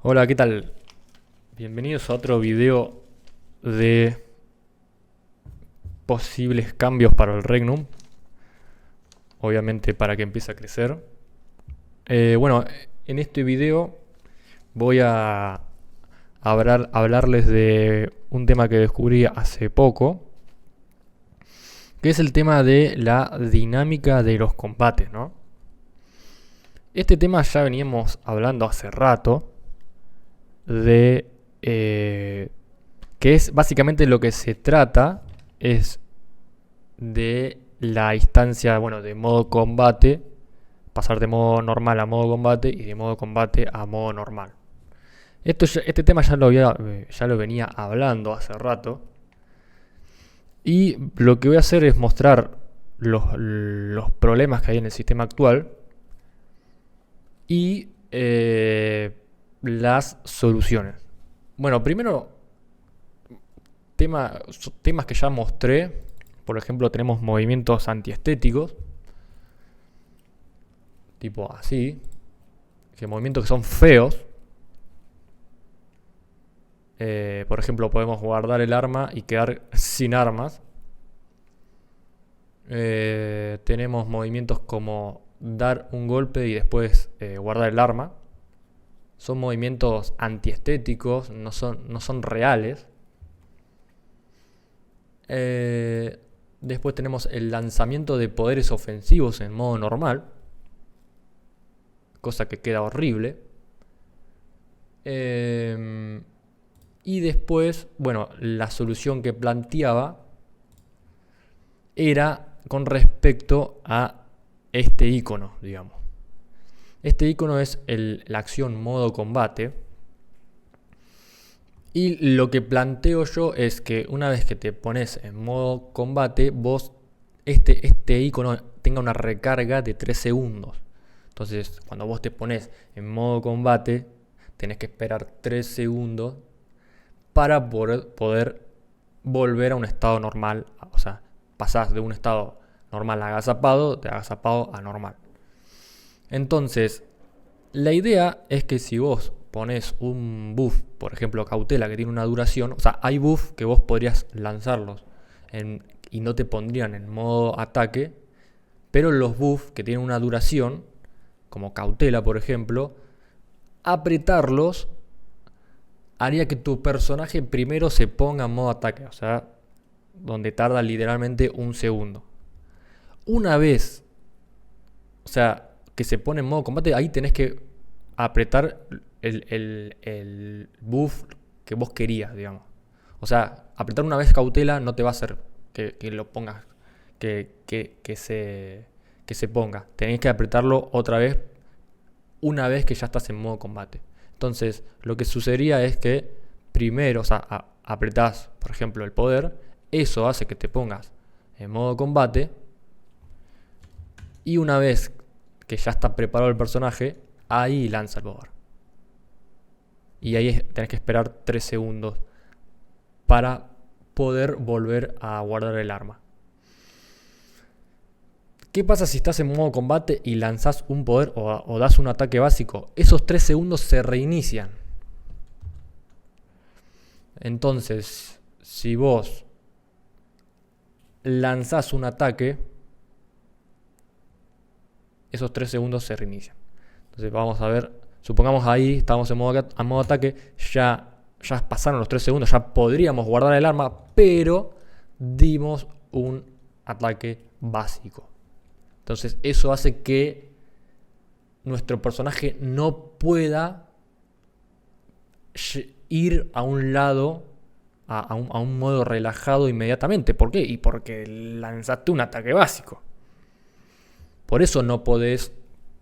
Hola, ¿qué tal? Bienvenidos a otro video de posibles cambios para el Regnum. Obviamente para que empiece a crecer. Bueno, en este video voy a hablarles de un tema que descubrí hace poco, que es el tema de la dinámica de los combates, ¿no? Este tema ya veníamos hablando hace rato de que es básicamente lo que se trata es de la instancia, bueno, de modo combate, pasar de modo normal a modo combate y de modo combate a modo normal. Este tema ya lo venía hablando hace rato y lo que voy a hacer es mostrar los problemas que hay en el sistema actual y las soluciones. Bueno, primero, temas que ya mostré. Por ejemplo, tenemos movimientos antiestéticos, tipo así, que movimientos que son feos. Por ejemplo, podemos guardar el arma y quedar sin armas. Tenemos movimientos como dar un golpe y después guardar el arma. Son movimientos antiestéticos, no son reales. Después tenemos el lanzamiento de poderes ofensivos en modo normal, cosa que queda horrible. Y después, bueno, la solución que planteaba era con respecto a este icono, digamos. Este icono es la acción modo combate. Y lo que planteo yo es que una vez que te pones en modo combate, vos este icono tenga una recarga de 3 segundos. Entonces, cuando vos te pones en modo combate, tenés que esperar 3 segundos para poder volver a un estado normal. O sea, pasás de un estado normal a agazapado, de agazapado a normal. Entonces, la idea es que si vos pones un buff, por ejemplo cautela, que tiene una duración, o sea, hay buff que vos podrías lanzarlos y no te pondrían en modo ataque, pero los buffs que tienen una duración, como cautela por ejemplo, apretarlos haría que tu personaje primero se ponga en modo ataque, o sea, donde tarda literalmente un segundo. Una vez, o sea, que se pone en modo combate, ahí tenés que apretar el buff que vos querías, digamos. O sea, apretar una vez cautela no te va a hacer que lo pongas, que se ponga. Tenés que apretarlo otra vez una vez que ya estás en modo combate. Entonces, lo que sucedería es que primero, o sea, apretás, por ejemplo, el poder, eso hace que te pongas en modo combate y una vez que ya está preparado el personaje, ahí lanza el poder. Y ahí tenés que esperar 3 segundos para poder volver a guardar el arma. ¿Qué pasa si estás en modo combate y lanzás un poder o das un ataque básico? Esos 3 segundos se reinician. Entonces, si vos lanzás un ataque, esos 3 segundos se reinician. Entonces vamos a ver, supongamos ahí estamos en modo ataque, ya pasaron los 3 segundos, ya podríamos guardar el arma, pero dimos un ataque básico. Entonces eso hace que nuestro personaje no pueda ir a un lado, a un modo relajado inmediatamente. ¿Por qué? Y porque lanzaste un ataque básico. Por eso no podés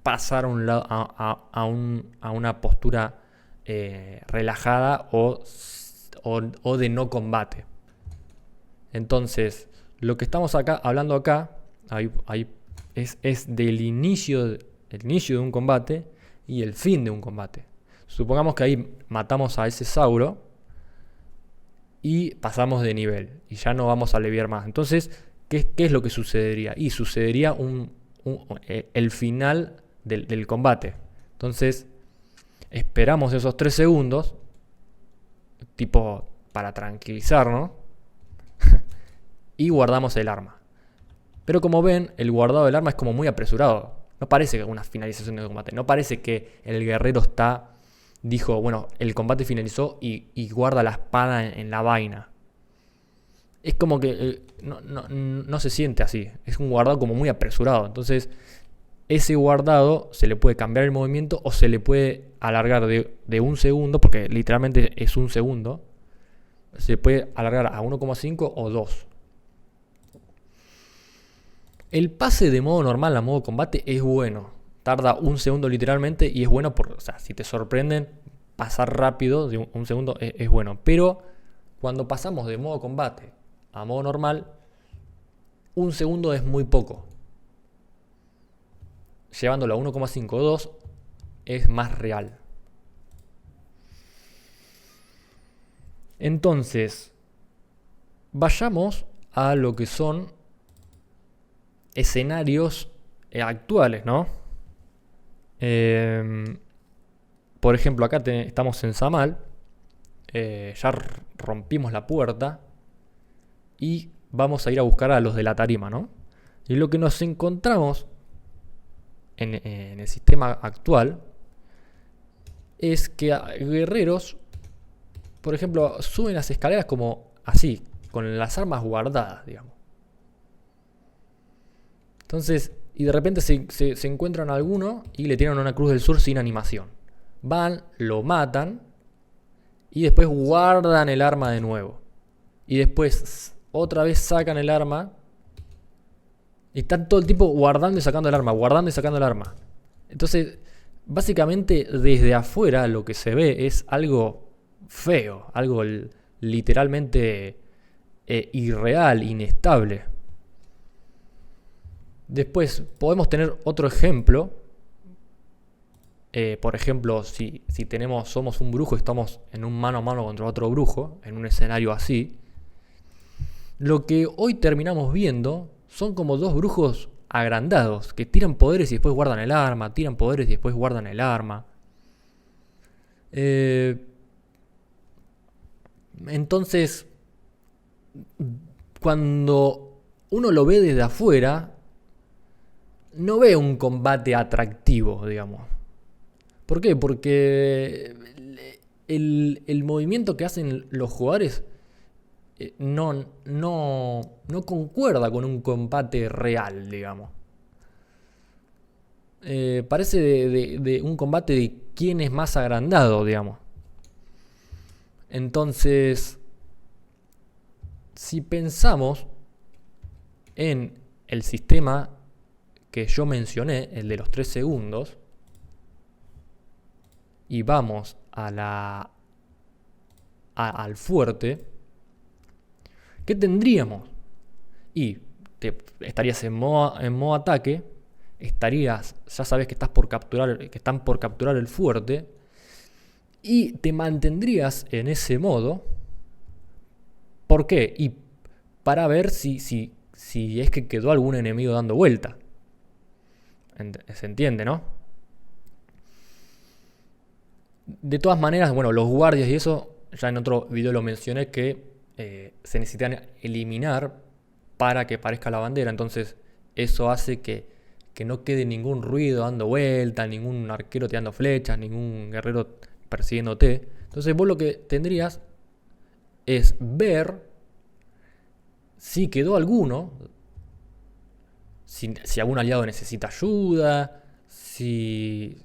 pasar a una postura relajada o de no combate. Entonces, lo que estamos hablando acá es del inicio de un combate y el fin de un combate. Supongamos que ahí matamos a ese Sauro y pasamos de nivel y ya no vamos a leviar más. Entonces, ¿qué es lo que sucedería? Y sucedería el final del combate. Entonces, esperamos esos 3 segundos, tipo para tranquilizarnos, y guardamos el arma. Pero como ven, el guardado del arma es como muy apresurado. No parece una finalización del combate. No parece que el guerrero dijo, bueno, el combate finalizó y guarda la espada en la vaina. Es como que no se siente así. Es un guardado como muy apresurado. Entonces, ese guardado se le puede cambiar el movimiento o se le puede alargar de 1 segundo, porque literalmente es 1 segundo. Se puede alargar a 1,5 o 2. El pase de modo normal a modo combate es bueno. Tarda 1 segundo literalmente y es bueno porque, o sea, si te sorprenden, pasar rápido de 1 segundo es bueno. Pero cuando pasamos de modo combate a modo normal, 1 segundo es muy poco. Llevándolo a 1,5 o 2 es más real. Entonces, vayamos a lo que son escenarios actuales, ¿no? Por ejemplo, acá estamos en Samal. Ya rompimos la puerta y vamos a ir a buscar a los de la tarima, ¿no? Y lo que nos encontramos en el sistema actual es que guerreros, por ejemplo, suben las escaleras como así, con las armas guardadas, digamos. Entonces, y de repente se encuentran a alguno y le tiran una cruz del sur sin animación. Van, lo matan y después guardan el arma de nuevo. Y después otra vez sacan el arma y están todo el tiempo guardando y sacando el arma, guardando y sacando el arma. Entonces, básicamente desde afuera lo que se ve es algo feo, algo literalmente irreal, inestable. Después podemos tener otro ejemplo. Por ejemplo, si somos un brujo y estamos en un mano a mano contra otro brujo, en un escenario así, lo que hoy terminamos viendo son como 2 brujos agrandados que tiran poderes y después guardan el arma, tiran poderes y después guardan el arma. Entonces, cuando uno lo ve desde afuera, no ve un combate atractivo, digamos. ¿Por qué? Porque el movimiento que hacen los jugadores no concuerda con un combate real, digamos. Parece de un combate de quién es más agrandado, digamos. Entonces, si pensamos en el sistema que yo mencioné, el de los 3 segundos, y vamos al fuerte, ¿qué tendríamos? Y estarías en modo ataque, ya sabes que están por capturar el fuerte, y te mantendrías en ese modo. ¿Por qué? Y para ver si es que quedó algún enemigo dando vuelta. ¿Se entiende, no? De todas maneras, bueno, los guardias y eso, ya en otro video lo mencioné, que se necesitan eliminar para que parezca la bandera. Entonces eso hace que no quede ningún ruido dando vuelta, ningún arquero tirando flechas, ningún guerrero persiguiéndote. Entonces vos lo que tendrías es ver si quedó alguno, si algún aliado necesita ayuda, si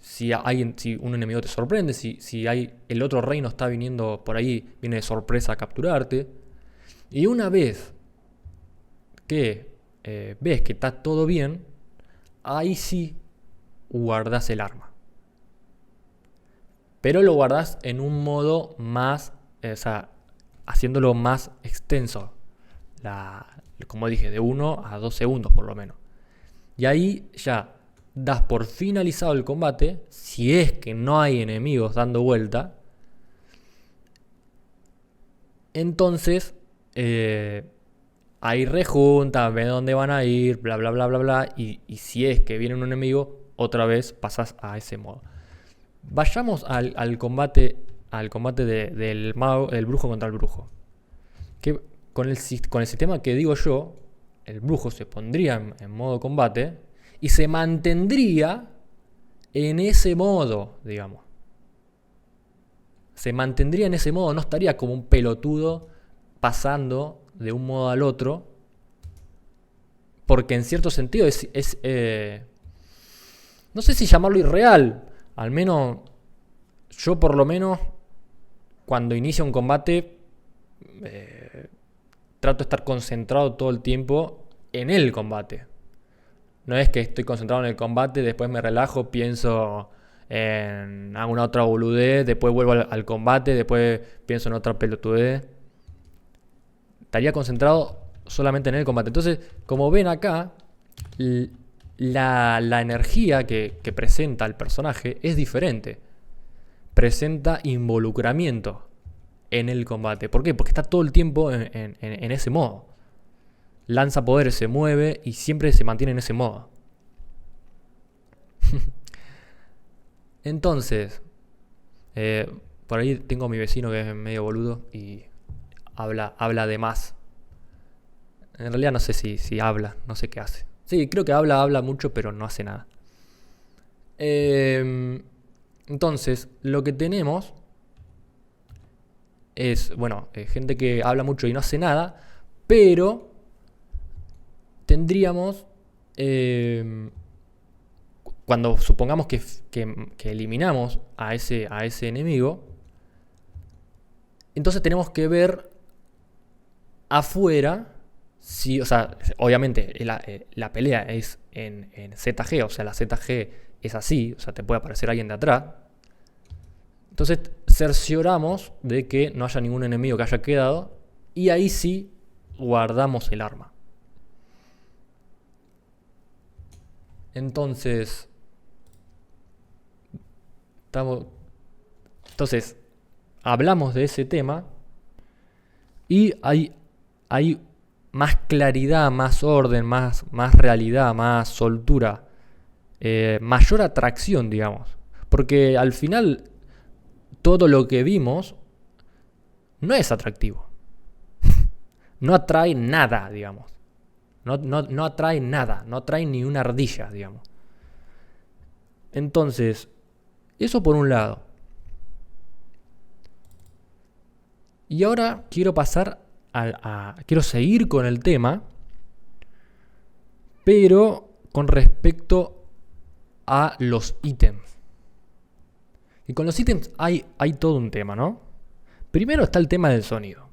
un enemigo te sorprende, si el otro reino está viniendo por ahí, viene de sorpresa a capturarte. Y una vez que ves que está todo bien, ahí sí guardas el arma. Pero lo guardas en un modo más, haciéndolo más extenso. Como dije, de 1 a 2 segundos por lo menos. Y ahí ya das por finalizado el combate, si es que no hay enemigos dando vuelta. Entonces, ahí rejuntan, ven dónde van a ir, bla, bla, bla, bla, bla. Y si es que viene un enemigo, otra vez pasas a ese modo. Vayamos al combate del mago, del brujo contra el brujo. Que con el sistema que digo yo, el brujo se pondría en modo combate y se mantendría en ese modo, digamos. Se mantendría en ese modo, no estaría como un pelotudo pasando de un modo al otro, porque en cierto sentido no sé si llamarlo irreal, al menos yo por lo menos cuando inicia un combate trato de estar concentrado todo el tiempo en el combate. No es que estoy concentrado en el combate, después me relajo, pienso en alguna otra boludez, después vuelvo al combate, después pienso en otra pelotudez. Estaría concentrado solamente en el combate. Entonces, como ven acá, la energía que presenta el personaje es diferente. Presenta involucramiento en el combate. ¿Por qué? Porque está todo el tiempo en ese modo. Lanza poderes, se mueve y siempre se mantiene en ese modo. Entonces, por ahí tengo a mi vecino que es medio boludo y habla de más. En realidad no sé si habla, no sé qué hace. Sí, creo que habla mucho, pero no hace nada. Entonces, lo que tenemos es, bueno, gente que habla mucho y no hace nada, pero tendríamos, cuando supongamos que eliminamos a ese enemigo, entonces tenemos que ver afuera, si, o sea, obviamente la pelea es en ZG, o sea, la ZG es así, o sea, te puede aparecer alguien de atrás. Entonces cercioramos de que no haya ningún enemigo que haya quedado y ahí sí guardamos el arma. Entonces, hablamos de ese tema y hay más claridad, más orden, más realidad, más soltura, mayor atracción, digamos. Porque al final todo lo que vimos no es atractivo. No atrae nada, digamos. No atrae nada, no atrae ni una ardilla, digamos. Entonces, eso por un lado. Y ahora quiero pasar quiero seguir con el tema, pero con respecto a los ítems. Y con los ítems hay todo un tema, ¿no? Primero está el tema del sonido.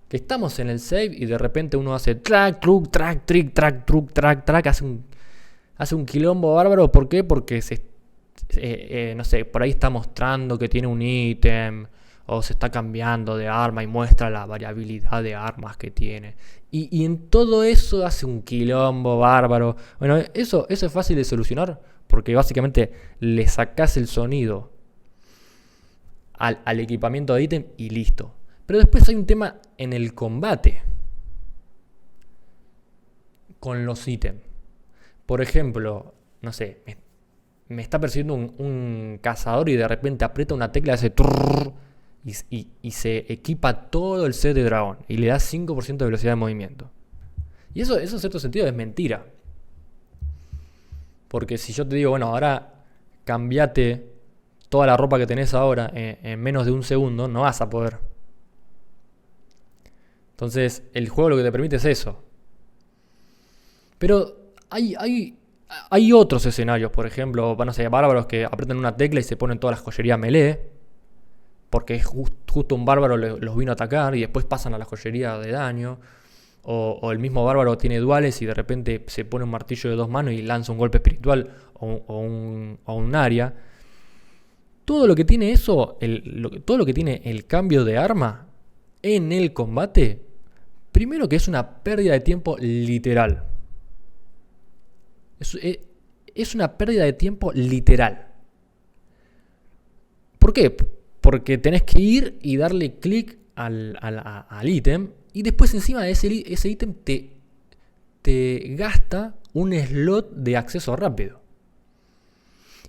Que estamos en el save y de repente uno hace track, truck, track, trick, track, truck, track, track, hace un quilombo bárbaro. ¿Por qué? Porque no sé, por ahí está mostrando que tiene un ítem o se está cambiando de arma y muestra la variabilidad de armas que tiene. Y en todo eso hace un quilombo bárbaro. Bueno, eso es fácil de solucionar porque básicamente le sacás el sonido al equipamiento de ítem y listo. Pero después hay un tema en el combate con los ítems. Por ejemplo, no sé, me está persiguiendo un cazador y de repente aprieta una tecla y hace trrr, y se equipa todo el set de dragón y le da 5% de velocidad de movimiento. Y eso en cierto sentido es mentira. Porque si yo te digo, bueno, ahora cambiate toda la ropa que tenés ahora en menos de un segundo, no vas a poder. Entonces, el juego lo que te permite es eso. Pero hay otros escenarios, por ejemplo, no sé, bárbaros que apretan una tecla y se ponen todas las joyerías melee. Porque es justo un bárbaro los vino a atacar y después pasan a la joyería de daño. O el mismo bárbaro tiene duales y de repente se pone un martillo de 2 manos y lanza un golpe espiritual o un área. Todo lo que tiene eso, todo lo que tiene el cambio de arma en el combate, primero que es una pérdida de tiempo literal. Es una pérdida de tiempo literal. ¿Por qué? Porque tenés que ir y darle clic al ítem y después encima de ese ítem te gasta un slot de acceso rápido.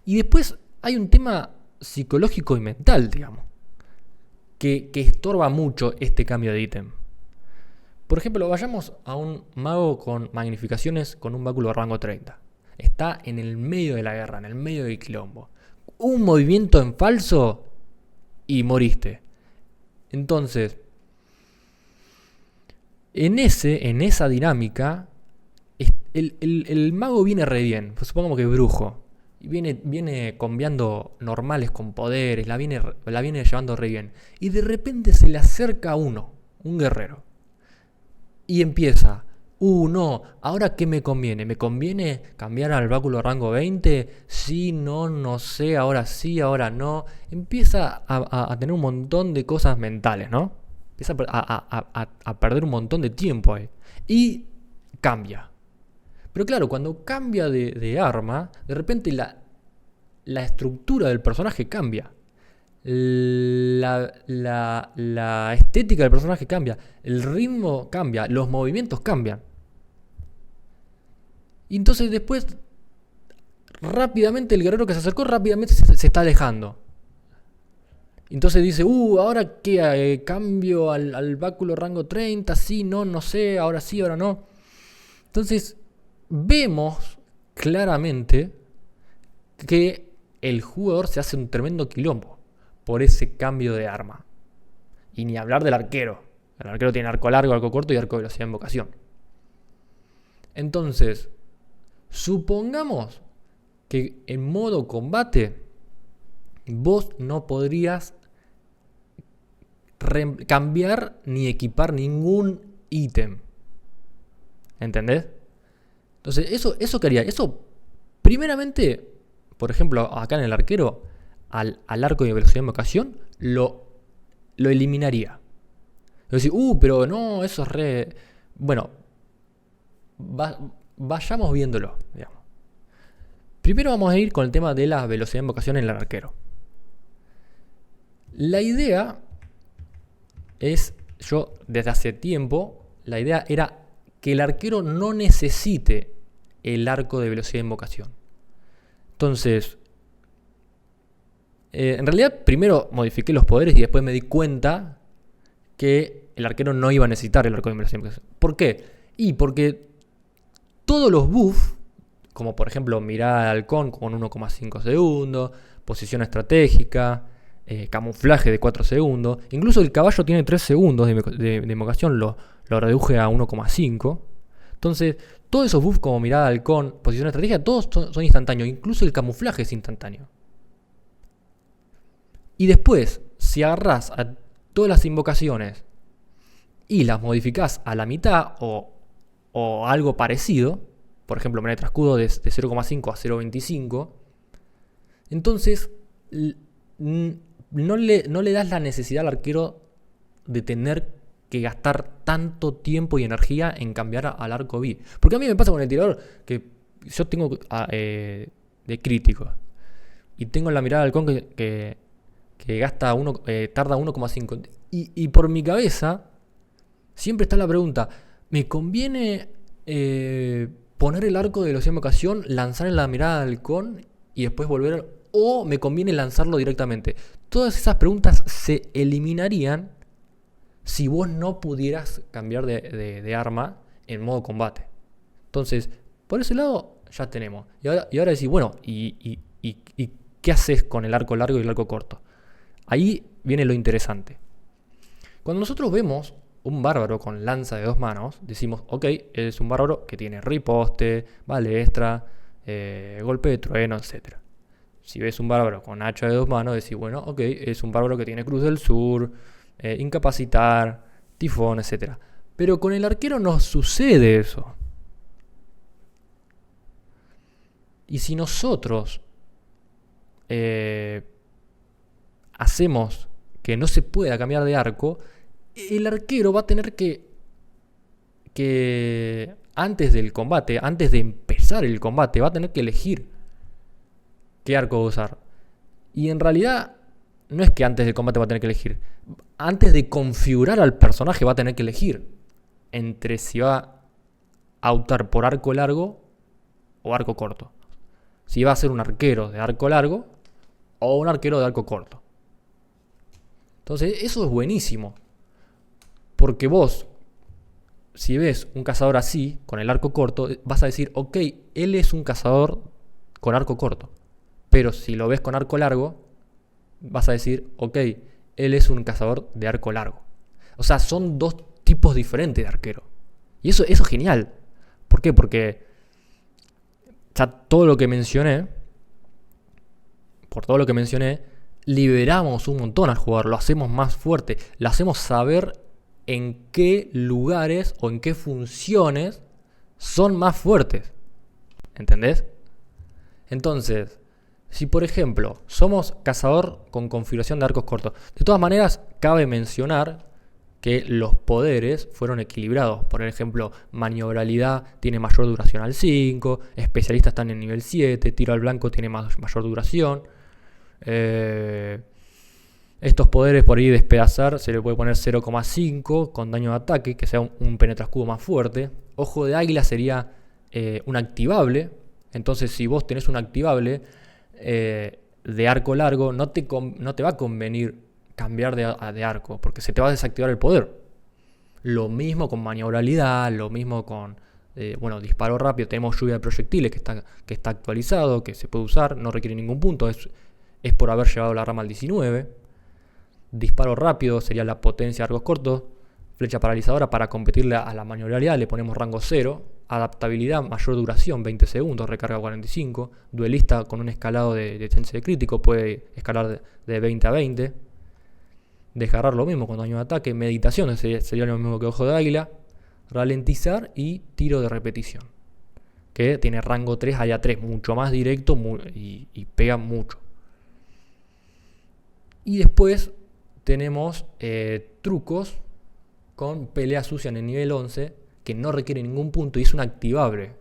Y después hay un tema psicológico y mental, digamos, que estorba mucho este cambio de ítem. Por ejemplo, vayamos a un mago con magnificaciones con un báculo de rango 30. Está en el medio de la guerra, en el medio del quilombo. Un movimiento en falso y moriste. Entonces, en esa dinámica, el mago viene re bien. Pues supongamos que es brujo. Y viene combiando normales con poderes, la viene llevando re bien. Y de repente se le acerca uno, un guerrero. Y empieza, no, ¿ahora qué me conviene? ¿Me conviene cambiar al báculo rango 20? Sí, no sé, ahora sí, ahora no. Empieza a tener un montón de cosas mentales, ¿no? Empieza a perder un montón de tiempo ahí. Y cambia. Pero claro, cuando cambia de arma, de repente la estructura del personaje cambia. La estética del personaje cambia, el ritmo cambia, los movimientos cambian. Y entonces después, rápidamente el guerrero que se acercó, rápidamente se está alejando. Entonces dice, ¿ahora qué? ¿Cambio al báculo rango 30? Sí, no sé, ahora sí, ahora no. Entonces, vemos claramente que el jugador se hace un tremendo quilombo por ese cambio de arma. Y ni hablar del arquero. El arquero tiene arco largo, arco corto y arco de velocidad de invocación. Entonces, supongamos que en modo combate vos no podrías cambiar ni equipar ningún ítem. ¿Entendés? Entonces, ¿eso qué haría? Eso, primeramente, por ejemplo, acá en el arquero, al arco de velocidad de invocación, lo eliminaría. Es decir, pero no, eso es re... Bueno, vayamos viéndolo, digamos. Primero vamos a ir con el tema de la velocidad de invocación en el arquero. La idea es, yo desde hace tiempo, la idea era que el arquero no necesite el arco de velocidad de invocación. Entonces, en realidad primero modifiqué los poderes y después me di cuenta que el arquero no iba a necesitar el arco de velocidad de invocación. ¿Por qué? Porque todos los buffs, como por ejemplo mirada al halcón con 1,5 segundos, posición estratégica, camuflaje de 4 segundos, incluso el caballo tiene 3 segundos de invocación, lo reduje a 1,5. Entonces, todos esos buffs como mirada al halcón, posición estratégica, todos son instantáneos, incluso el camuflaje es instantáneo. Y después, si agarrás a todas las invocaciones y las modificás a la mitad o algo parecido, por ejemplo, menetra escudo de 0,5 a 0,25, entonces no le das la necesidad al arquero de tener que gastar tanto tiempo y energía en cambiar al arco B. Porque a mí me pasa con el tirador que yo tengo de crítico y tengo la mirada del halcón que gasta tarda 1,5. Y por mi cabeza siempre está la pregunta, ¿me conviene poner el arco de velocidad de invocación, lanzar en la mirada del halcón y después volver, o me conviene lanzarlo directamente? Todas esas preguntas se eliminarían si vos no pudieras cambiar de arma en modo combate. Entonces, por ese lado ya tenemos. Y ahora decís, bueno, ¿y qué haces con el arco largo y el arco corto? Ahí viene lo interesante. Cuando nosotros vemos un bárbaro con lanza de 2 manos, decimos, ok, es un bárbaro que tiene riposte, balestra, golpe de trueno, etc. Si ves un bárbaro con hacha de 2 manos, decís, bueno, ok, es un bárbaro que tiene cruz del sur, incapacitar, tifón, etc. Pero con el arquero no sucede eso. Y si nosotros hacemos que no se pueda cambiar de arco, el arquero va a tener que antes del combate, antes de empezar el combate, va a tener que elegir qué arco va a usar. Y en realidad no es que antes del combate va a tener que elegir. Antes de configurar al personaje va a tener que elegir entre si va a optar por arco largo o arco corto. Si va a ser un arquero de arco largo o un arquero de arco corto. Entonces, eso es buenísimo. Porque vos, si ves un cazador así, con el arco corto, vas a decir, ok, él es un cazador con arco corto. Pero si lo ves con arco largo, vas a decir, ok, él es un cazador de arco largo. O sea, son dos tipos diferentes de arquero. Y eso es genial. ¿Por qué? Porque ya todo lo que mencioné, por todo lo que mencioné, liberamos un montón al jugador, lo hacemos más fuerte, lo hacemos saber en qué lugares o en qué funciones son más fuertes. ¿Entendés? Entonces, si por ejemplo somos cazador con configuración de arcos cortos, de todas maneras cabe mencionar que los poderes fueron equilibrados. Por ejemplo, maniobralidad tiene mayor duración al 5, especialistas están en nivel 7, tiro al blanco tiene mayor duración. Estos poderes por ahí despedazar se le puede poner 0,5 con daño de ataque, que sea un penetra escudo más fuerte. Ojo de águila sería un activable. Entonces si vos tenés un activable de arco largo, no te va a convenir cambiar de arco, porque se te va a desactivar el poder. Lo mismo con maniobralidad, lo mismo con disparo rápido. Tenemos lluvia de proyectiles que está actualizado, que se puede usar, no requiere ningún punto, es por haber llevado la rama al 19. Disparo rápido sería la potencia de arcos cortos. Flecha paralizadora, para competirle a la maniobralidad le ponemos rango 0. Adaptabilidad, mayor duración, 20 segundos, recarga 45. Duelista con un escalado de chance de crítico, puede escalar de 20 a 20. Desgarrar lo mismo con daño de ataque. Meditación sería lo mismo que ojo de águila. Ralentizar y tiro de repetición, que tiene rango 3, área 3, mucho más directo y pega mucho. Y después tenemos trucos con pelea sucia en el nivel 11, que no requiere ningún punto y es un activable.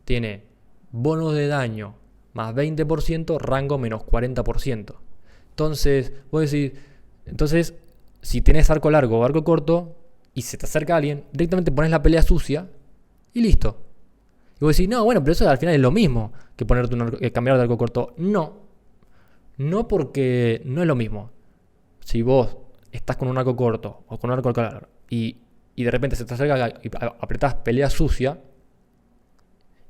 Tiene bonus de daño más 20%, rango menos 40%. Entonces, vos decís, si tenés arco largo o arco corto y se te acerca alguien, directamente pones la pelea sucia y listo. Y vos decís, no, bueno, pero eso al final es lo mismo que cambiar de arco corto. No, porque no es lo mismo. Si vos estás con un arco corto o con un arco largo y de repente se te acerca y apretás pelea sucia,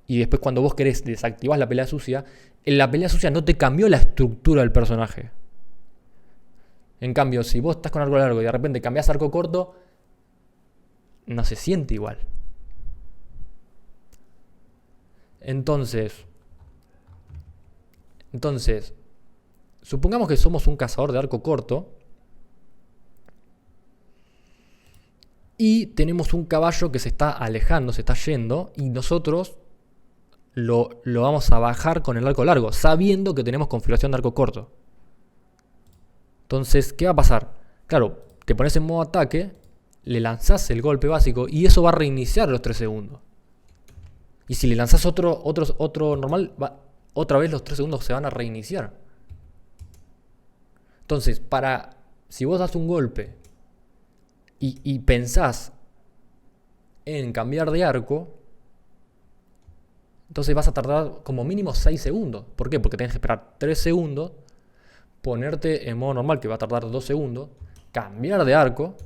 y después cuando vos querés desactivás la pelea sucia, en la pelea sucia no te cambió la estructura del personaje. En cambio, si vos estás con arco largo y de repente cambiás arco corto, no se siente igual. Entonces, supongamos que somos un cazador de arco corto y tenemos un caballo que se está alejando, se está yendo, y nosotros lo vamos a bajar con el arco largo, sabiendo que tenemos configuración de arco corto. Entonces, ¿qué va a pasar? Claro, te pones en modo ataque, le lanzás el golpe básico y eso va a reiniciar los 3 segundos. Y si le lanzás otro normal, otra vez los 3 segundos se van a reiniciar. Entonces, si vos das un golpe y pensás en cambiar de arco, entonces vas a tardar como mínimo 6 segundos. ¿Por qué? Porque tenés que esperar 3 segundos, ponerte en modo normal, que va a tardar 2 segundos, cambiar de arco,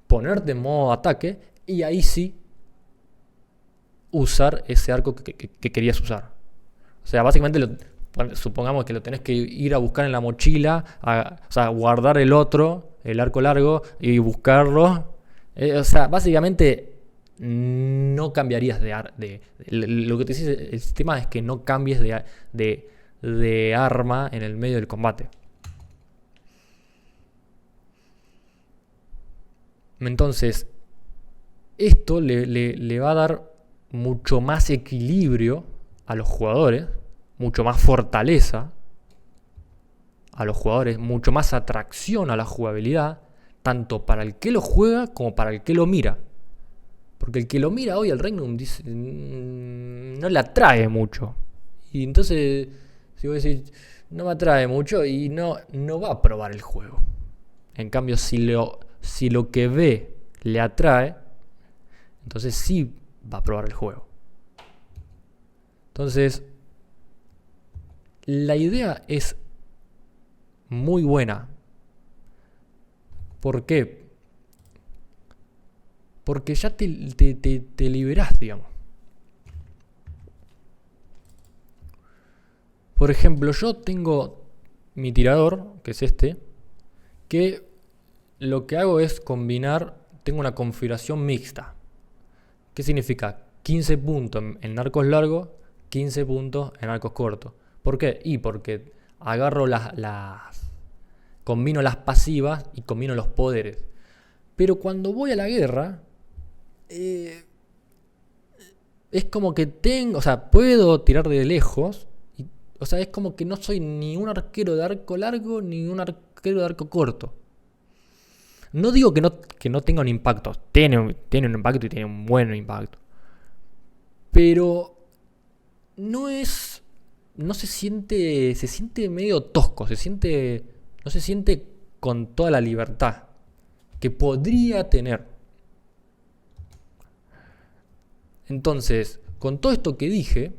ponerte en modo ataque y ahí sí usar ese arco que querías usar. O sea, básicamente supongamos que lo tenés que ir a buscar en la mochila, guardar el arco largo y buscarlo. O sea, básicamente no cambiarías lo que te dice el sistema es que no cambies de arma en el medio del combate. Entonces, esto le va a dar mucho más equilibrio a los jugadores, mucho más fortaleza a los jugadores, mucho más atracción a la jugabilidad, tanto para el que lo juega como para el que lo mira. Porque el que lo mira hoy al Regnum dice, no le atrae mucho. Y entonces, si vos decís, no me atrae mucho, y no va a probar el juego. En cambio, si lo que ve le atrae, entonces sí va a probar el juego. Entonces, la idea es muy buena. ¿Por qué? Porque ya te liberás, digamos. Por ejemplo, yo tengo mi tirador, que es este, que lo que hago es combinar, tengo una configuración mixta. ¿Qué significa? 15 puntos en arcos largos, 15 puntos en arcos cortos. ¿Por qué? Y porque agarro combino las pasivas y combino los poderes. Pero cuando voy a la guerra, es como que tengo, o sea, puedo tirar de lejos. O sea, es como que no soy ni un arquero de arco largo ni un arquero de arco corto. No digo que no tenga un impacto. Tiene un impacto y tiene un buen impacto. Pero no es. No se siente. Se siente medio tosco. No se siente con toda la libertad que podría tener. Entonces, con todo esto que dije.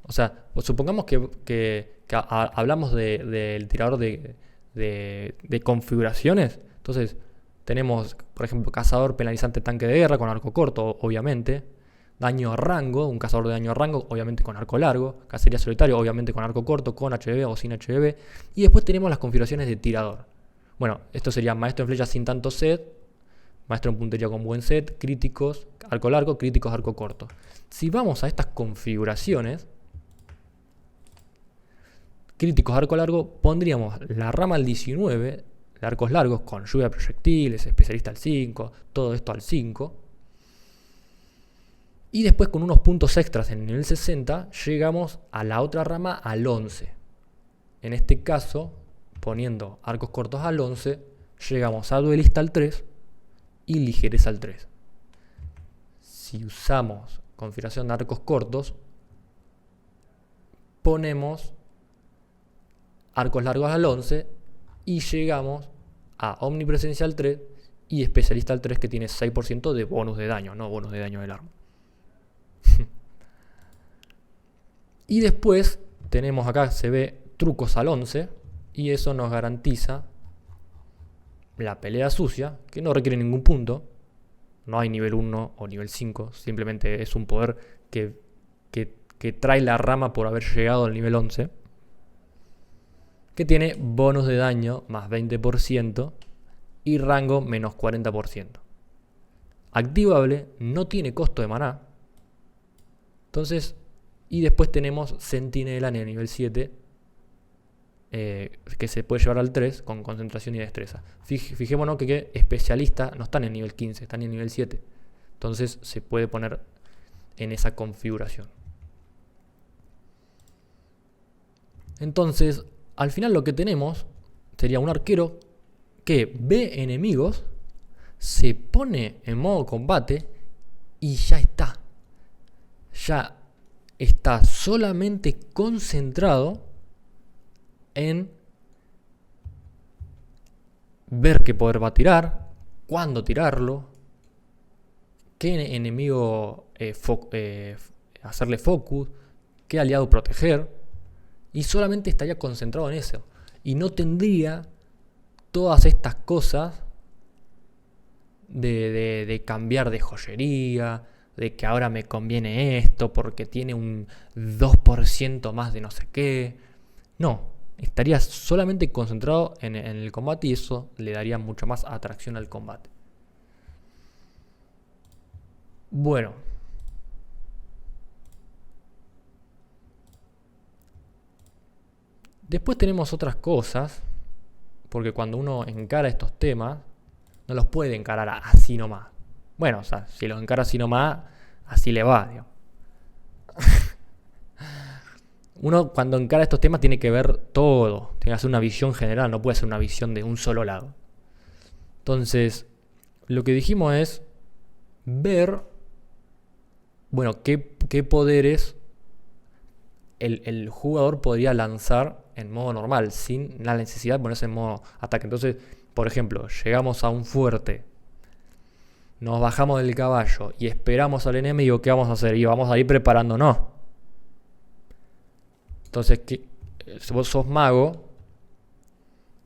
O sea, supongamos que hablamos del tirador de configuraciones. Entonces, tenemos, por ejemplo, cazador penalizante tanque de guerra con arco corto, obviamente. Daño a rango, un cazador de daño a rango, obviamente con arco largo. Cacería solitario, obviamente con arco corto, con HB o sin HB. Y después tenemos las configuraciones de tirador. Bueno, esto sería maestro en flecha sin tanto set, maestro en puntería con buen set, críticos, arco largo, críticos, arco corto. Si vamos a estas configuraciones, críticos arco largo, pondríamos la rama al 19 de arcos largos con lluvia de proyectiles, especialista al 5, todo esto al 5. Y después con unos puntos extras en el nivel 60 llegamos a la otra rama al 11. En este caso, poniendo arcos cortos al 11, llegamos a duelista al 3 y ligereza al 3. Si usamos configuración de arcos cortos, ponemos arcos largos al 11 y llegamos a omnipresencia al 3 y especialista al 3 que tiene 6% de bonus de daño, no bonus de daño del arma. Y después tenemos acá, se ve trucos al 11 y eso nos garantiza la pelea sucia, que no requiere ningún punto. No hay nivel 1 o nivel 5, simplemente es un poder que trae la rama por haber llegado al nivel 11. Que tiene bonus de daño más 20% y rango menos 40%. Activable, no tiene costo de maná. Entonces, y después tenemos Centinela en el nivel 7, que se puede llevar al 3 con concentración y destreza. Fijémonos que especialista no está en el nivel 15, está en el nivel 7. Entonces se puede poner en esa configuración. Entonces, al final lo que tenemos sería un arquero que ve enemigos, se pone en modo combate y ya está. Ya está solamente concentrado en ver qué poder va a tirar, cuándo tirarlo, qué enemigo hacerle focus, qué aliado proteger. Y solamente estaría concentrado en eso. Y no tendría todas estas cosas de cambiar de joyería, de que ahora me conviene esto porque tiene un 2% más de no sé qué. No, estaría solamente concentrado en el combate y eso le daría mucha más atracción al combate. Bueno. Después tenemos otras cosas, porque cuando uno encara estos temas, no los puede encarar así nomás. Bueno, o sea, si los encara así nomás, así le va, digamos. Uno cuando encara estos temas tiene que ver todo, tiene que hacer una visión general, no puede ser una visión de un solo lado. Entonces, lo que dijimos es ver, bueno, qué poderes el jugador podría lanzar en modo normal, sin la necesidad de ponerse en modo ataque. Entonces, por ejemplo, llegamos a un fuerte, nos bajamos del caballo y esperamos al enemigo, ¿qué vamos a hacer? Y vamos a ir preparándonos. Entonces, si vos sos mago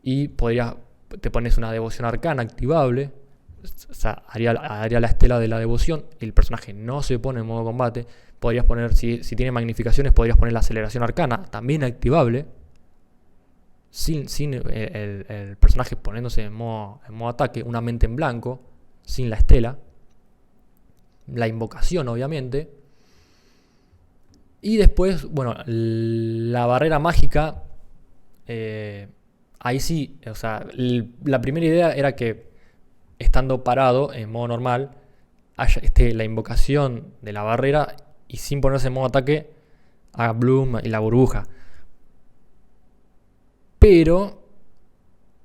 y te pones una devoción arcana activable, o sea, haría la estela de la devoción, y el personaje no se pone en modo combate. Podrías poner, si tiene magnificaciones, podrías poner la aceleración arcana, también activable, sin el personaje poniéndose en modo ataque, una mente en blanco, sin la estela, la invocación obviamente. Y después, bueno, la barrera mágica, ahí sí, o sea, la primera idea era que estando parado en modo normal, esté la invocación de la barrera y sin ponerse en modo ataque, haga Bloom y la burbuja. Pero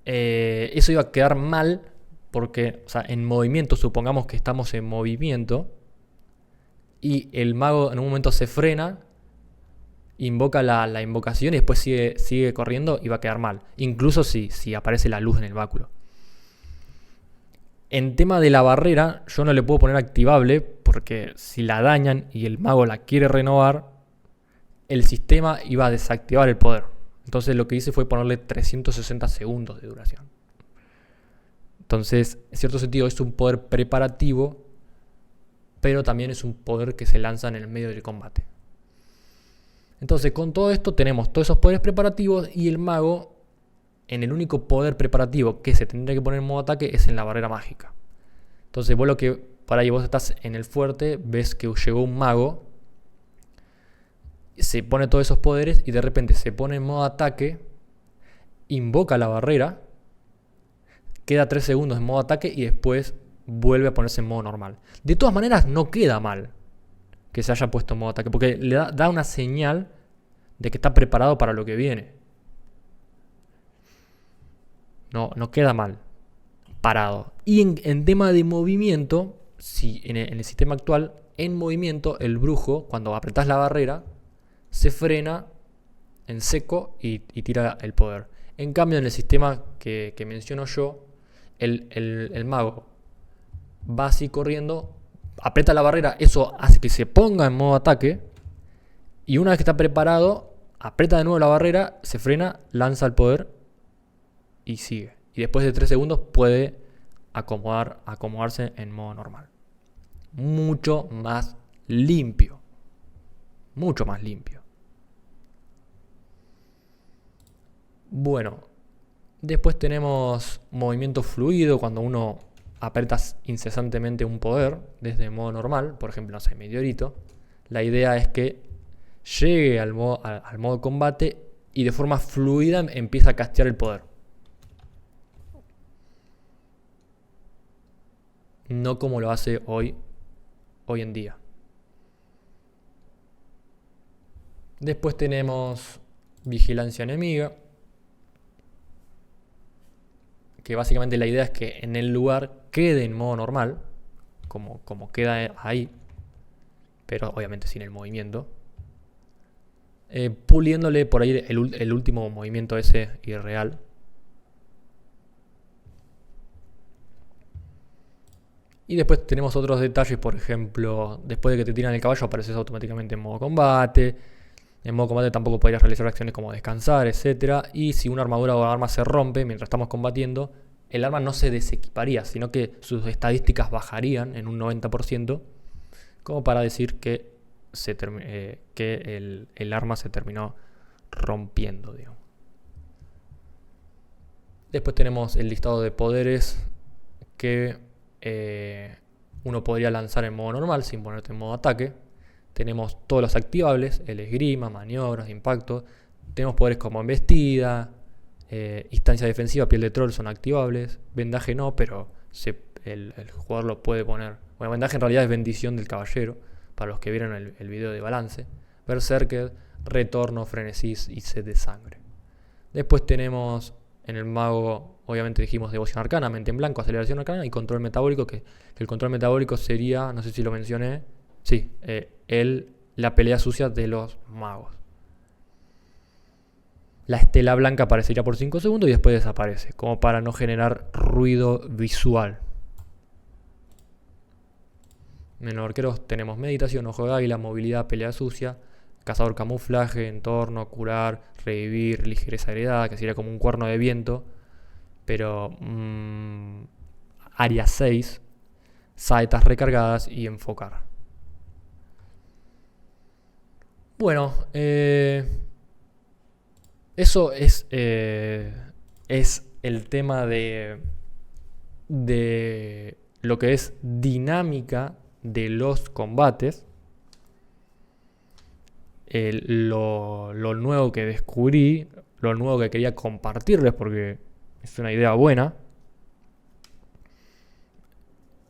eso iba a quedar mal porque, o sea, en movimiento, supongamos que estamos en movimiento y el mago en un momento se frena, invoca la invocación y después sigue corriendo, y va a quedar mal. Incluso si aparece la luz en el báculo. En tema de la barrera, yo no le puedo poner activable porque si la dañan y el mago la quiere renovar, el sistema iba a desactivar el poder. Entonces lo que hice fue ponerle 360 segundos de duración. Entonces, en cierto sentido, es un poder preparativo, pero también es un poder que se lanza en el medio del combate. Entonces, con todo esto tenemos todos esos poderes preparativos, y el mago, en el único poder preparativo que se tendría que poner en modo ataque, es en la barrera mágica. Entonces, vos por ahí vos estás en el fuerte, ves que llegó un mago, se pone todos esos poderes y de repente se pone en modo ataque, invoca la barrera, queda 3 segundos en modo ataque y después vuelve a ponerse en modo normal. De todas maneras, no queda mal que se haya puesto en modo ataque, porque le da una señal de que está preparado para lo que viene. No queda mal parado. Y en tema de movimiento, si en el sistema actual, en movimiento, el brujo, cuando apretás la barrera, se frena en seco y tira el poder. En cambio, en el sistema que menciono yo, el mago va así corriendo, aprieta la barrera, eso hace que se ponga en modo ataque, y una vez que está preparado, aprieta de nuevo la barrera, se frena, lanza el poder y sigue. Y después de 3 segundos puede acomodarse en modo normal. Mucho más limpio. Mucho más limpio. Bueno, después tenemos movimiento fluido, cuando uno apretas incesantemente un poder desde modo normal, por ejemplo, no sé, meteorito. La idea es que llegue al modo combate y de forma fluida empieza a castear el poder. No como lo hace hoy en día. Después tenemos vigilancia enemiga, que básicamente la idea es que en el lugar quede en modo normal, como queda ahí, pero obviamente sin el movimiento, puliéndole por ahí el último movimiento ese irreal. Y después tenemos otros detalles, por ejemplo, después de que te tiran el caballo apareces automáticamente en modo combate. En modo combate tampoco podrías realizar acciones como descansar, etc. Y si una armadura o arma se rompe mientras estamos combatiendo, el arma no se desequiparía, sino que sus estadísticas bajarían en un 90%, como para decir que el arma se terminó rompiendo, digamos. Después tenemos el listado de poderes que uno podría lanzar en modo normal sin ponerte en modo ataque. Tenemos todos los activables: el esgrima, maniobras, impacto. Tenemos poderes como embestida, instancia defensiva, piel de troll son activables. Vendaje no, pero el jugador lo puede poner. Bueno, vendaje en realidad es bendición del caballero, para los que vieron el video de balance. Berserker, retorno, frenesí y sed de sangre. Después tenemos en el mago, obviamente dijimos devoción arcana, mente en blanco, aceleración arcana y control metabólico, que el control metabólico sería, no sé si lo mencioné, sí, la pelea sucia de los magos. La estela blanca aparecería por 5 segundos y después desaparece, como para no generar ruido visual. En los arqueros tenemos meditación, ojo de águila, movilidad, pelea sucia, cazador camuflaje, entorno, curar, revivir, ligereza heredada, que sería como un cuerno de viento. Pero área 6, saetas recargadas y enfocar. Bueno, eso es el tema de lo que es dinámica de los combates. Lo nuevo que descubrí, lo nuevo que quería compartirles porque es una idea buena.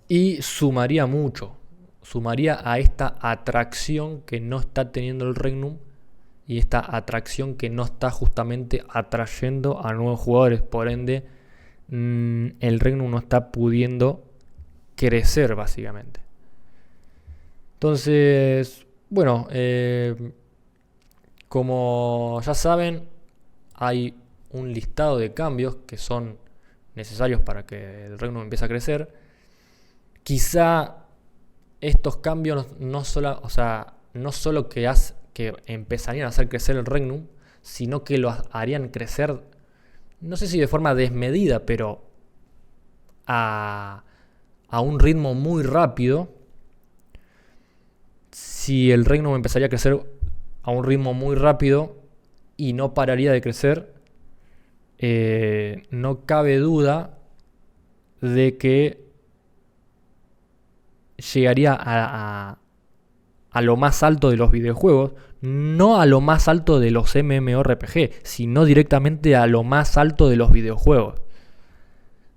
Y sumaría mucho. Sumaría a esta atracción que no está teniendo el Regnum y esta atracción que no está justamente atrayendo a nuevos jugadores. Por ende, el Regnum no está pudiendo crecer básicamente. Entonces, bueno, como ya saben, hay un listado de cambios que son necesarios para que el Regnum empiece a crecer. Quizá estos cambios no solo que empezarían a hacer crecer el Regnum, sino que lo harían crecer, no sé si de forma desmedida, pero a un ritmo muy rápido. Si el Regnum empezaría a crecer a un ritmo muy rápido y no pararía de crecer, no cabe duda de que llegaría a lo más alto de los videojuegos, no a lo más alto de los MMORPG, sino directamente a lo más alto de los videojuegos.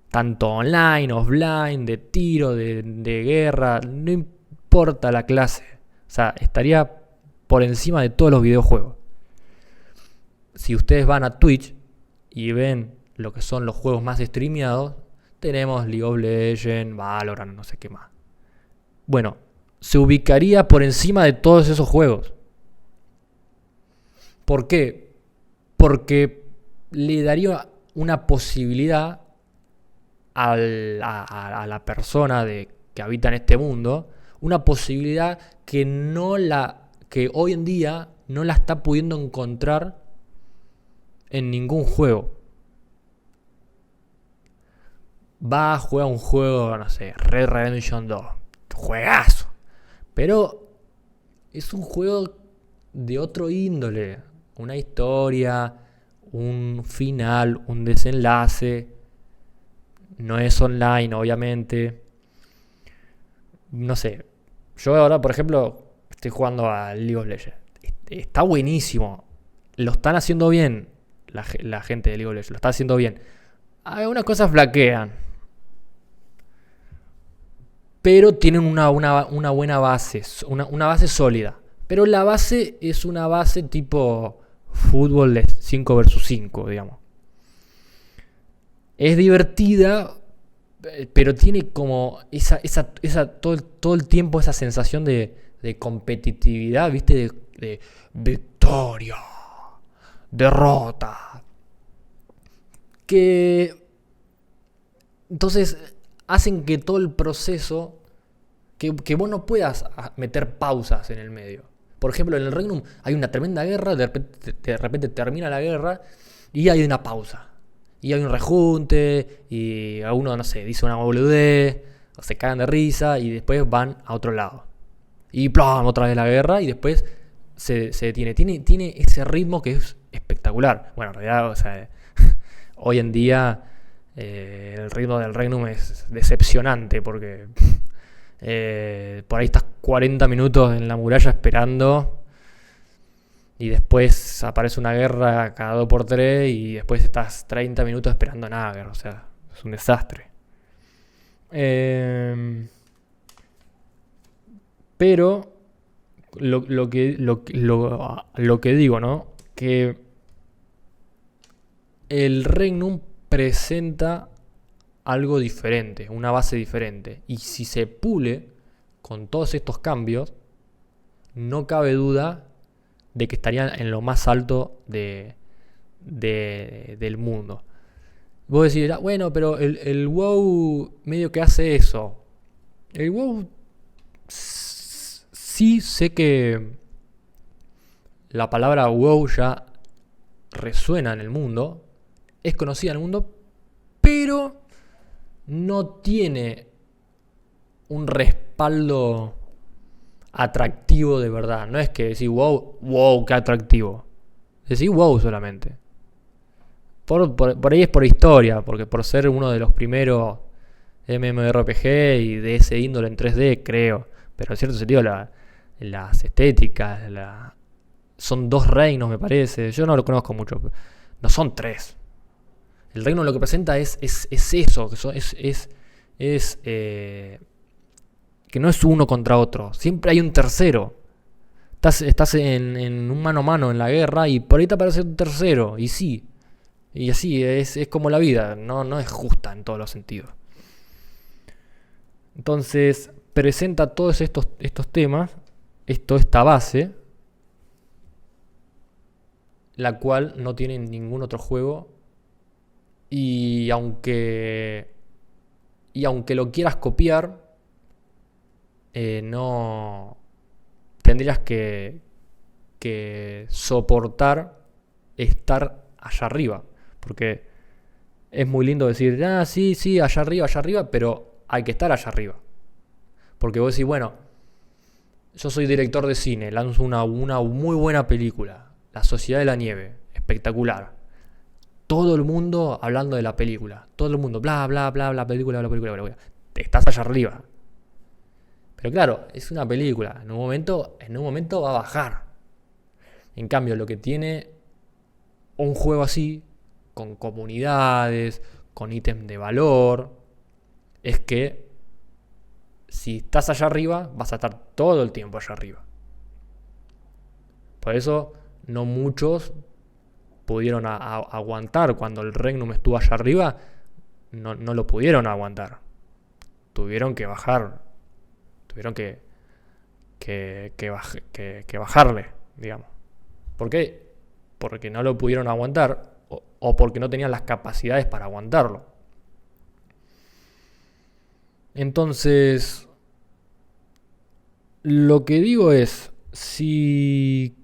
Tanto online, offline, de tiro, de guerra, no importa la clase. O sea, estaría por encima de todos los videojuegos. Si ustedes van a Twitch y ven lo que son los juegos más streameados, tenemos League of Legends, Valorant, no sé qué más. Bueno, se ubicaría por encima de todos esos juegos. ¿Por qué? Porque le daría una posibilidad a la persona que habita en este mundo, una posibilidad que hoy en día no la está pudiendo encontrar en ningún juego. Va a jugar un juego, no sé, Red Redemption 2. Juegazo. Pero es un juego de otro índole. Una historia, un final, un desenlace. No es online, obviamente. No sé. Yo ahora, por ejemplo, estoy jugando a League of Legends. Está buenísimo. Lo están haciendo bien. La gente de League of Legends lo está haciendo bien. Algunas cosas flaquean. Pero tienen una buena base. Una base sólida. Pero la base es una base tipo fútbol de 5 versus 5, digamos. Es divertida, pero tiene como todo el tiempo esa sensación de competitividad, ¿viste? De victoria, derrota. Que entonces hacen que todo el proceso, que vos no puedas meter pausas en el medio. Por ejemplo, en el Regnum hay una tremenda guerra, de repente termina la guerra y hay una pausa. Y hay un rejunte, y a uno, no sé, dice una boludez, o se cagan de risa, y después van a otro lado. Y ¡plum! Otra vez la guerra, y después se detiene. Tiene ese ritmo que es espectacular. Bueno, en realidad, o sea, hoy en día el ritmo del Regnum es decepcionante, porque por ahí estás 40 minutos en la muralla esperando, y después aparece una guerra cada 2x3 y después estás 30 minutos esperando nada. O sea, es un desastre. Pero lo que digo, ¿no? Que el Regnum presenta algo diferente, una base diferente. Y si se pule con todos estos cambios, no cabe duda de que estarían en lo más alto del mundo. Vos decís, bueno, pero el WoW medio que hace eso. El WoW sí sé que la palabra WoW ya resuena en el mundo, es conocida en el mundo, pero no tiene un respaldo atractivo de verdad. No es que decís wow, wow, qué atractivo. Decís wow solamente. Por ahí es por historia, porque por ser uno de los primeros MMORPG y de ese índole en 3D, creo. Pero en cierto sentido las estéticas, son 2 reinos, me parece. Yo no lo conozco mucho. No son 3. El reino lo que presenta es eso. Que no es uno contra otro. Siempre hay un tercero. Estás en un mano a mano en la guerra y por ahí te aparece un tercero. Y sí. Y así es como la vida. No es justa en todos los sentidos. Entonces presenta todos estos temas. Esta base. La cual no tiene ningún otro juego. Y aunque lo quieras copiar, no tendrías que soportar estar allá arriba. Porque es muy lindo decir, sí, allá arriba, pero hay que estar allá arriba. Porque vos decís, bueno, yo soy director de cine, lanzo una muy buena película, La Sociedad de la Nieve, espectacular. Todo el mundo hablando de la película. Todo el mundo, bla, película. Estás allá arriba. Pero claro, es una película. En un momento va a bajar. En cambio, lo que tiene un juego así, con comunidades, con ítems de valor, es que si estás allá arriba, vas a estar todo el tiempo allá arriba. Por eso, no muchos pudieron aguantar cuando el Regnum estuvo allá arriba. No lo pudieron aguantar. Tuvieron que bajar. Tuvieron que bajarle, digamos. ¿Por qué? Porque no lo pudieron aguantar o porque no tenían las capacidades para aguantarlo. Entonces, lo que digo es, si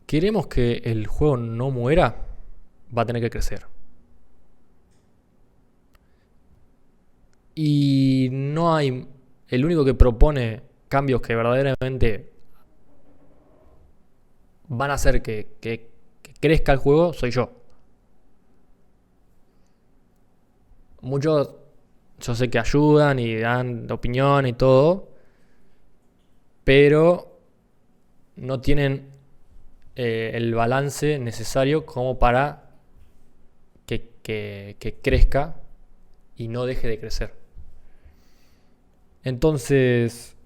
queremos que el juego no muera, va a tener que crecer. Y no hay... El único que propone cambios que verdaderamente van a hacer que crezca el juego soy yo. Muchos, yo sé que ayudan y dan opinión y todo, pero no tienen el balance necesario como para que crezca y no deje de crecer. Entonces,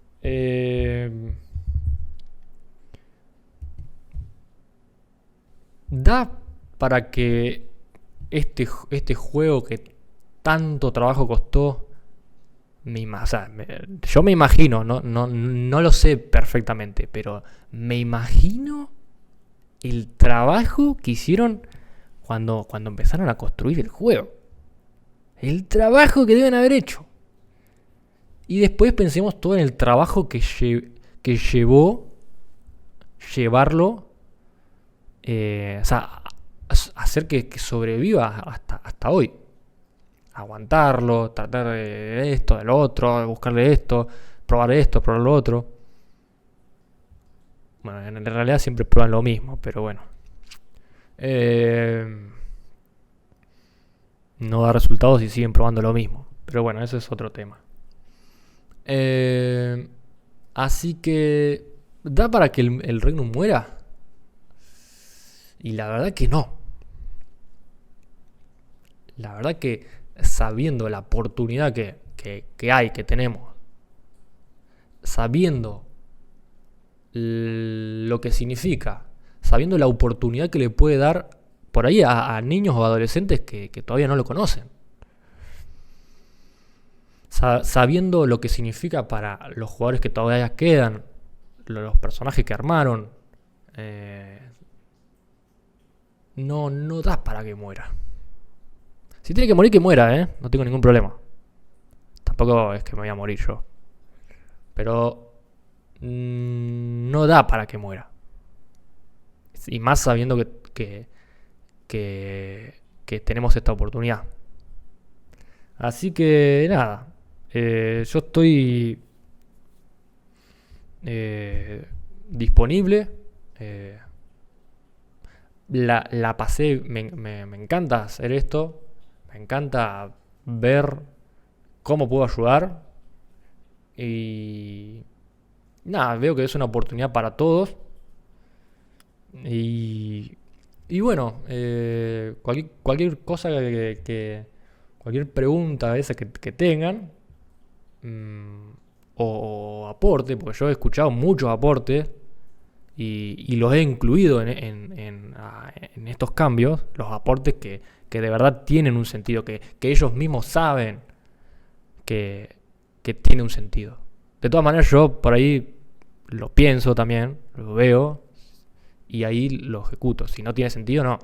da para que este juego que tanto trabajo costó, yo me imagino, no lo sé perfectamente, pero me imagino el trabajo que hicieron cuando empezaron a construir el juego. El trabajo que deben haber hecho. Y después pensemos todo en el trabajo que llevó llevarlo, hacer que sobreviva hasta hoy. Aguantarlo, tratar de esto, del otro, buscarle esto, probar lo otro. Bueno, en realidad siempre prueban lo mismo, pero bueno. No da resultados y siguen probando lo mismo. Pero bueno, eso es otro tema. Así que... ¿Da para que el Regnum muera? Y la verdad que no. La verdad que sabiendo la oportunidad que hay, que tenemos, sabiendo lo que significa, sabiendo la oportunidad que le puede dar por ahí a niños o adolescentes que todavía no lo conocen, sabiendo lo que significa para los jugadores que todavía quedan, los personajes que armaron, no da para que muera. Si tiene que morir, que muera, no tengo ningún problema. Tampoco es que me voy a morir yo. Pero no da para que muera. Y más sabiendo que tenemos esta oportunidad. Así que nada, yo estoy disponible. eh, la pasé, me encanta hacer esto, me encanta ver cómo puedo ayudar y nada, veo que es una oportunidad para todos y, y bueno, cualquier cosa cualquier pregunta esa que tengan, mm, o aporte, porque yo he escuchado muchos aportes y los he incluido en estos cambios, los aportes que de verdad tienen un sentido, que ellos mismos saben que, que tiene un sentido. De todas maneras, yo por ahí lo pienso también, lo veo y ahí lo ejecuto. Si no tiene sentido, no.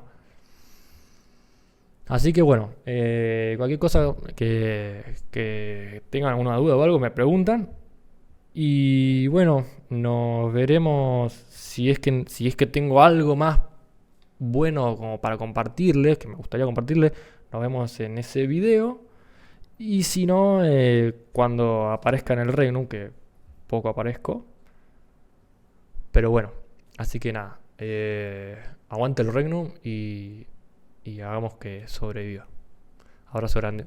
Así que bueno, cualquier cosa que tengan alguna duda o algo, me preguntan. Y bueno, nos veremos si es que tengo algo más bueno como para compartirles, que me gustaría compartirles. Nos vemos en ese video. Y si no, cuando aparezca en el Regnum, que poco aparezco. Pero bueno, así que nada, aguante el Regnum y hagamos que sobreviva. Abrazo grande.